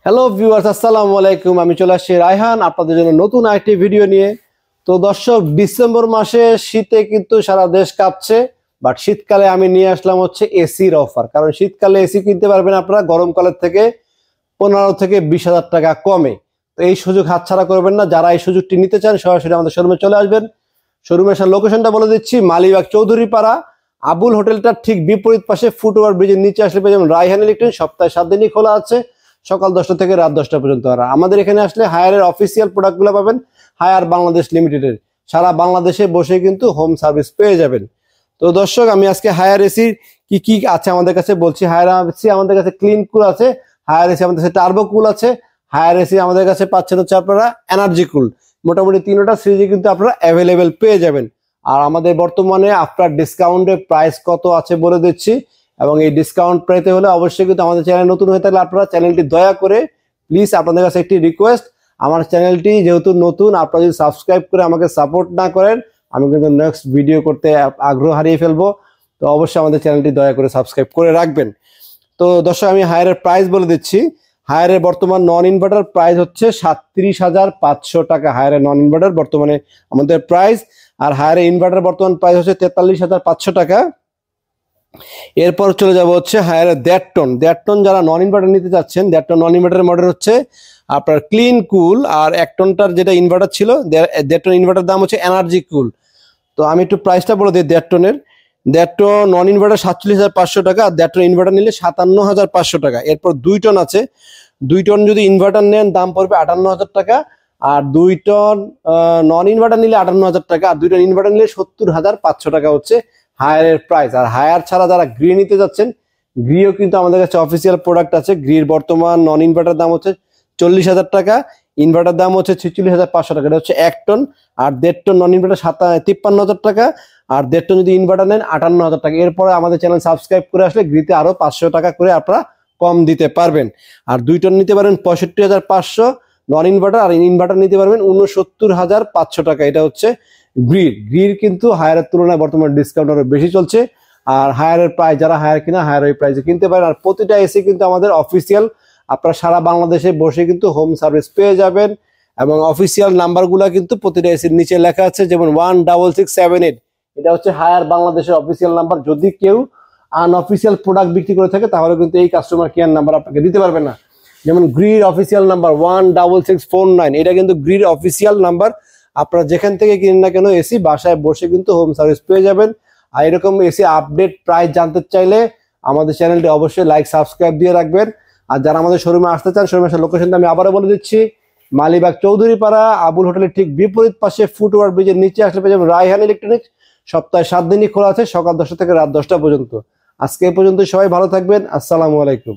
Hello viewers, আসসালামু আলাইকুম। আমি চলে আসছি রায়হান আপনাদের জন্য নতুন আরেকটি ভিডিও নিয়ে। তো দর্শক, ডিসেম্বর মাসে শীতে কিন্তু সারা দেশ কাঁপছে, বাট শীতকালে আমি নিয়ে আসলাম হচ্ছে এসির অফার। কারণ শীতকালে এসি কিনতে পারবেন আপনারা গরমকালের থেকে 15 থেকে 20,000 টাকা কমে। তো এই সুযোগ হাতছাড়া করবেন না। যারা এই সুযোগটি নিতে চান সরাসরি আমাদের শোরুমে চলে আসবেন। শোরুমের লোকেশনটা বলে দিচ্ছি, মালিবাগ চৌধুরীপাড়া আবুল হোটেলটার ঠিক বিপরীত পাশে ফুটওভার ব্রিজের নিচে আসলে পেয়ে যাবেন রায়হান ইলেকট্রনিক্স। সপ্তাহে 7 দিনই খোলা আছে, সকাল 10টা থেকে রাত 10টা পর্যন্ত। আর আমাদের এখানে আসলে হায়ারের অফিসিয়াল প্রোডাক্টগুলো পাবেন হায়ার বাংলাদেশ লিমিটেডের। সারা বাংলাদেশে বসে কিন্তু হোম সার্ভিস পেয়ে যাবেন। তো দর্শক, আমি আজকে হায়ার এসির কি কি আছে আমাদের কাছে বলছি। হায়ার এসি আমাদের কাছে ক্লিন কুল আছে, হায়ার এসি আমাদের কাছে টার্বো কুল আছে, হায়ার এসি আমাদের কাছে পাচ্ছেন হচ্ছে আপনারা এনার্জি কুল। মোটামুটি 3টা সিরিজে কিন্তু আপনারা অ্যাভেলেবেল পেয়ে যাবেন। আর আমাদের বর্তমানে আফটার ডিসকাউন্টে প্রাইস কত আছে বলে দিচ্ছি। এবং এই ডিসকাউন্ট পেতে হলে অবশ্যই কিন্তু আমাদের চ্যানেল নতুন হয়ে থাকলে আপনারা চ্যানেলটি দয়া করে প্লিজ, আপনাদের কাছে একটি রিকোয়েস্ট, আমার চ্যানেলটি যেহেতু নতুন, আপনারা যদি সাবস্ক্রাইব করে আমাকে সাপোর্ট না করেন আমি কিন্তু নেক্সট ভিডিও করতে আগ্রহ হারিয়ে ফেলবো। তো অবশ্যই আমাদের চ্যানেলটি দয়া করে সাবস্ক্রাইব করে রাখবেন। তো দর্শক, আমি হায়ারের প্রাইস বলে দিচ্ছি। হায়ারের বর্তমান নন ইনভার্টার প্রাইস হচ্ছে 37,500 টাকা। হায়ারের নন ইনভার্টার বর্তমানে আমাদের প্রাইস। আর হায়ারের ইনভার্টার বর্তমান প্রাইস হচ্ছে 43,500 টাকা। এরপর চলে যাব হচ্ছে হায়ার 1.5 টন। যারা নন ইনভার্টার নিতে চাচ্ছেন, 1.5 টন নন ইনভার্টারের মডেল হচ্ছে আপনার ক্লিন কুল। আর 1 টনটার যেটা ইনভার্টার ছিল, 1.5 টন ইনভার্টার দাম হচ্ছে এনার্জি কুল। তো আমি একটু প্রাইসটা বলে দিই। 1.5 টনের 1.5 টন নন ইনভার্টার 47,500 টাকা, আর 1.5 টন ইনভার্টার নিলে 57,500 টাকা। এরপর 2 টন আছে, 2 টন যদি ইনভার্টার নেন দাম পড়বে 58,000 টাকা। আর 2 টন নন ইনভার্টার নিলে 58,000 টাকা, আর 2 টন ইনভার্টার নিলে 70,500 টাকা হচ্ছে হায়ারের প্রাইস। আর হায়ার ছাড়া যারা গ্রি নিতে যাচ্ছেন, গ্রিও কিন্তু আমাদের কাছে অফিসিয়াল প্রোডাক্ট আছে। গ্রির বর্তমান নন ইনভার্টার দাম হচ্ছে 40,000 টাকা, ইনভার্টার দাম হচ্ছে 46,500 টাকা। এটা হচ্ছে 1 টন। আর 1.5 টন নন ইনভার্টার 53,000 টাকা, আর 1.5 টন যদি ইনভার্টার নেন 58,000 টাকা। এরপরে আমাদের চ্যানেল সাবস্ক্রাইব করে আসলে গ্রিতে আরো 500 টাকা করে আপনারা কম দিতে পারবেন। আর 2 টন নিতে পারেন 65,500 নন ইনভার্টার, আর ইনভার্টার নিতে পারবেন 69,500 টাকা। এটা হচ্ছে গ্রির কিন্তু হায়ারের তুলনায় বর্তমানে ডিসকাউন্ট আরো বেশি চলছে। আর হায়ারের প্রাইস, যারা হায়ার কিনা হায়ার ওই প্রাইসে কিনতে পারেন। আর প্রতিটা এসি কিন্তু আমাদের অফিসিয়াল, আপনারা সারা বাংলাদেশে বসে কিন্তু হোম সার্ভিস পেয়ে যাবেন। এবং অফিসিয়াল নাম্বারগুলো কিন্তু প্রতিটা এসির নিচে লেখা আছে, যেমন 16678। এটা হচ্ছে হায়ার বাংলাদেশের অফিসিয়াল নাম্বার। যদি কেউ আনঅফিসিয়াল প্রোডাক্ট বিক্রি করে থাকে তাহলে কিন্তু এই কাস্টমার কেয়ার নাম্বার আপনাকে দিতে পারবে না। যেমন গ্রির অফিসিয়াল নাম্বার 16649, এটা কিন্তু গ্রির অফিসিয়াল নাম্বার। আপনারা যেখান থেকে কিনেন না কেন এসি, বাসায় বসে কিন্তু হোম সার্ভিস পেয়ে যাবেন। আর এরকম এসি আপডেট প্রাইস জানতে চাইলে আমাদের চ্যানেলটি অবশ্যই লাইক সাবস্ক্রাইব দিয়ে রাখবেন। আর যারা আমাদের শোরুমে আসতে চান, শোরুমের লোকেশনটা আমি আবারও বলে দিচ্ছি, মালিবাগ চৌধুরীপাড়া আবুল হোটেলের ঠিক বিপরীত পাশে ফুটওভার ব্রিজের নিচে আসলে পেয়ে যাবেন রায়হান ইলেকট্রনিক্স। সপ্তাহে 7 দিনই খোলা আছে, সকাল 10টা থেকে রাত 10টা পর্যন্ত। আজকে এই পর্যন্ত, সবাই ভালো থাকবেন। আসসালামু আলাইকুম।